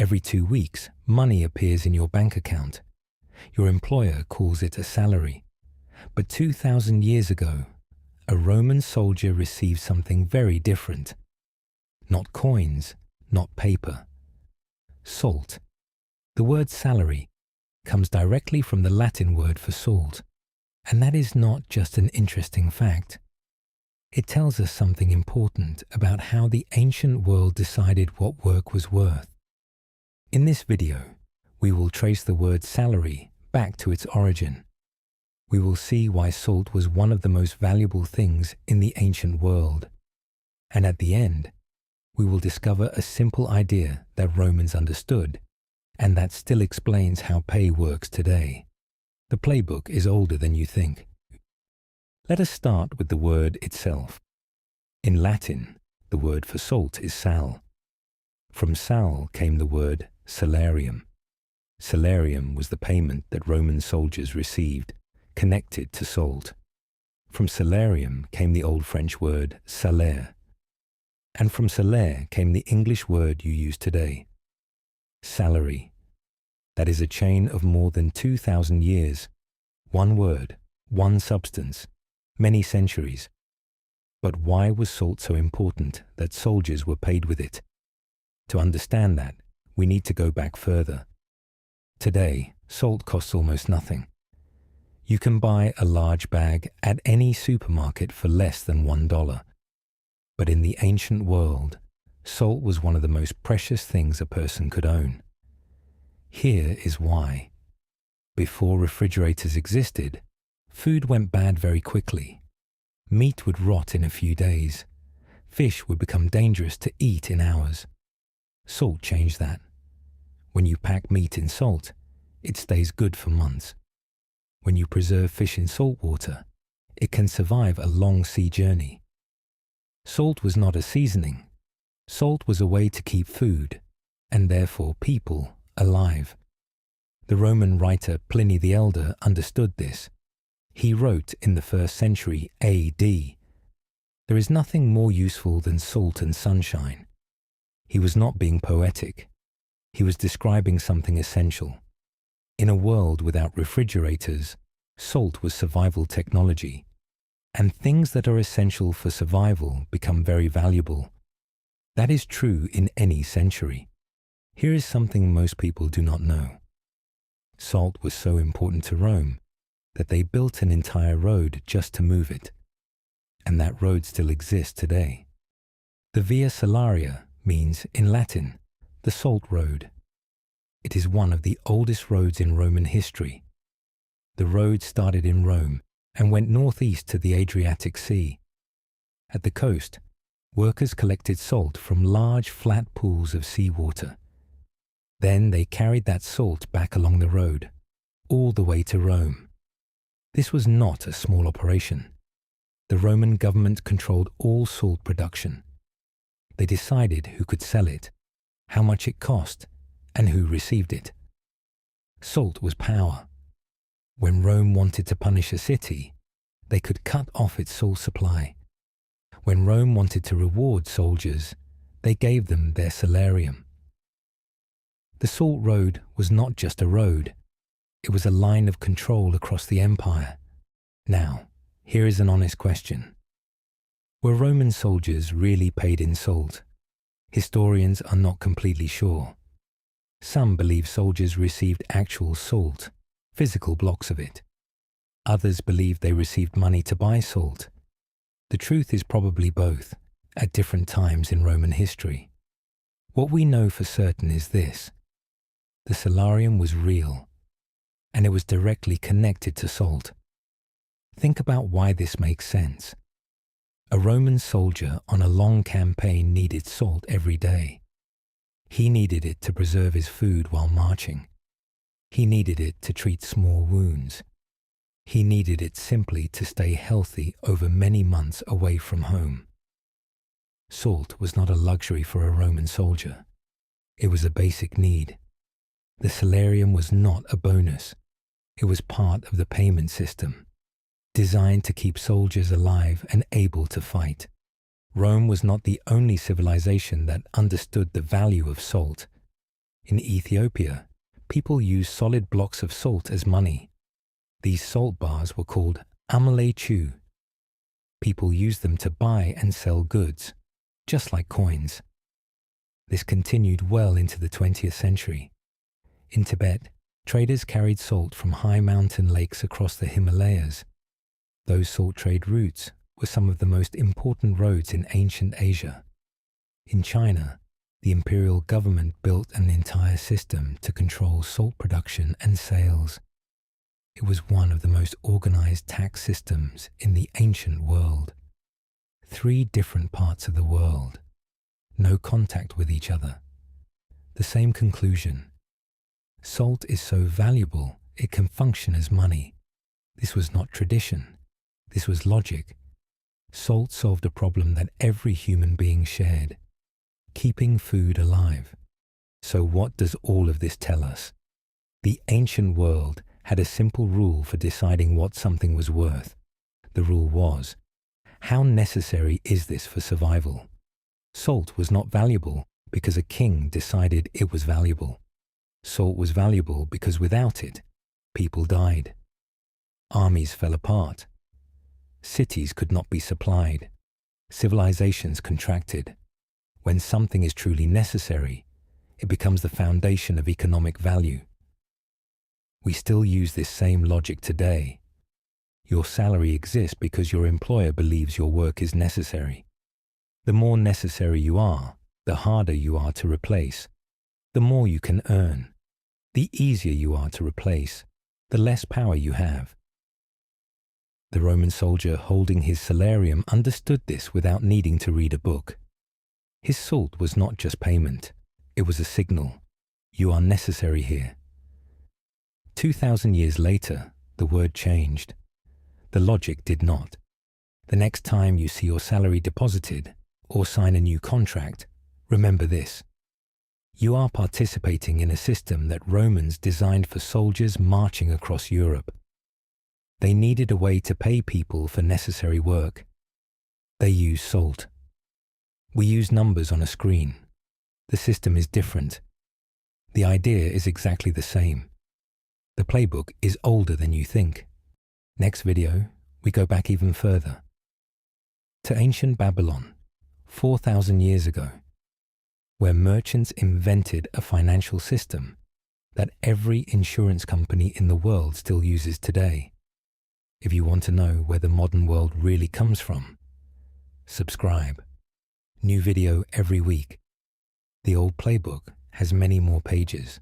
Every 2 weeks, money appears in your bank account. Your employer calls it a salary. But 2,000 years ago, a Roman soldier received something very different. Not coins, not paper. Salt. The word salary comes directly from the Latin word for salt, and that is not just an interesting fact. It tells us something important about how the ancient world decided what work was worth. In this video, we will trace the word salary back to its origin. We will see why salt was one of the most valuable things in the ancient world. And at the end, we will discover a simple idea that Romans understood, and that still explains how pay works today. The Playbook is older than you think. Let us start with the word itself. In Latin, the word for salt is sal. From sal came the word salarium. Salarium was the payment that Roman soldiers received, connected to salt. From salarium came the old French word salaire. And from salaire came the English word you use today, salary. That is a chain of more than 2,000 years. One word, one substance, many centuries. But why was salt so important that soldiers were paid with it? To understand that, we need to go back further. Today, salt costs almost nothing. You can buy a large bag at any supermarket for less than $1. But in the ancient world, salt was one of the most precious things a person could own. Here is why. Before refrigerators existed, food went bad very quickly. Meat would rot in a few days. Fish would become dangerous to eat in hours. Salt changed that. When you pack meat in salt, it stays good for months. When you preserve fish in salt water, it can survive a long sea journey. Salt was not a seasoning. Salt was a way to keep food, and therefore people, alive. The Roman writer Pliny the Elder understood this. He wrote in the 1st century AD, "There is nothing more useful than salt and sunshine." He was not being poetic. He was describing something essential. In a world without refrigerators, salt was survival technology, and things that are essential for survival become very valuable. That is true in any century. Here is something most people do not know. Salt was so important to Rome that they built an entire road just to move it, and that road still exists today. The Via Salaria means, in Latin, the salt road. It is one of the oldest roads in Roman history. The road started in Rome and went northeast to the Adriatic Sea. At the coast, workers collected salt from large flat pools of seawater. Then they carried that salt back along the road, all the way to Rome. This was not a small operation. The Roman government controlled all salt production. They decided who could sell it, how much it cost, and who received it. Salt was power. When Rome wanted to punish a city, they could cut off its salt supply. When Rome wanted to reward soldiers, they gave them their salarium. The Salt Road was not just a road. It was a line of control across the empire. Now, here is an honest question. Were Roman soldiers really paid in salt? Historians are not completely sure. Some believe soldiers received actual salt, physical blocks of it. Others believe they received money to buy salt. The truth is probably both, at different times in Roman history. What we know for certain is this. The salarium was real, and it was directly connected to salt. Think about why this makes sense. A Roman soldier on a long campaign needed salt every day. He needed it to preserve his food while marching. He needed it to treat small wounds. He needed it simply to stay healthy over many months away from home. Salt was not a luxury for a Roman soldier. It was a basic need. The salarium was not a bonus. It was part of the payment system, designed to keep soldiers alive and able to fight. Rome was not the only civilization that understood the value of salt. In Ethiopia, people used solid blocks of salt as money. These salt bars were called amalechu. People used them to buy and sell goods, just like coins. This continued well into the 20th century. In Tibet, traders carried salt from high mountain lakes across the Himalayas. Those salt trade routes were some of the most important roads in ancient Asia. In China, the imperial government built an entire system to control salt production and sales. It was one of the most organized tax systems in the ancient world. 3 different parts of the world, no contact with each other. The same conclusion. Salt is so valuable it can function as money. This was not tradition. This was logic. Salt solved a problem that every human being shared, keeping food alive. So what does all of this tell us? The ancient world had a simple rule for deciding what something was worth. The rule was, how necessary is this for survival? Salt was not valuable because a king decided it was valuable. Salt was valuable because without it, people died. Armies fell apart. Cities could not be supplied. Civilizations contracted. When something is truly necessary, it becomes the foundation of economic value. We still use this same logic today. Your salary exists because your employer believes your work is necessary. The more necessary you are, the harder you are to replace. The more you can earn. The easier you are to replace, the less power you have. The Roman soldier holding his salarium understood this without needing to read a book. His salt was not just payment, it was a signal. You are necessary here. 2,000 years later, the word changed. The logic did not. The next time you see your salary deposited or sign a new contract, remember this. You are participating in a system that Romans designed for soldiers marching across Europe. They needed a way to pay people for necessary work. They used salt. We use numbers on a screen. The system is different. The idea is exactly the same. The playbook is older than you think. Next video, we go back even further. To ancient Babylon, 4,000 years ago, where merchants invented a financial system that every insurance company in the world still uses today. If you want to know where the modern world really comes from, subscribe. New video every week. The old playbook has many more pages.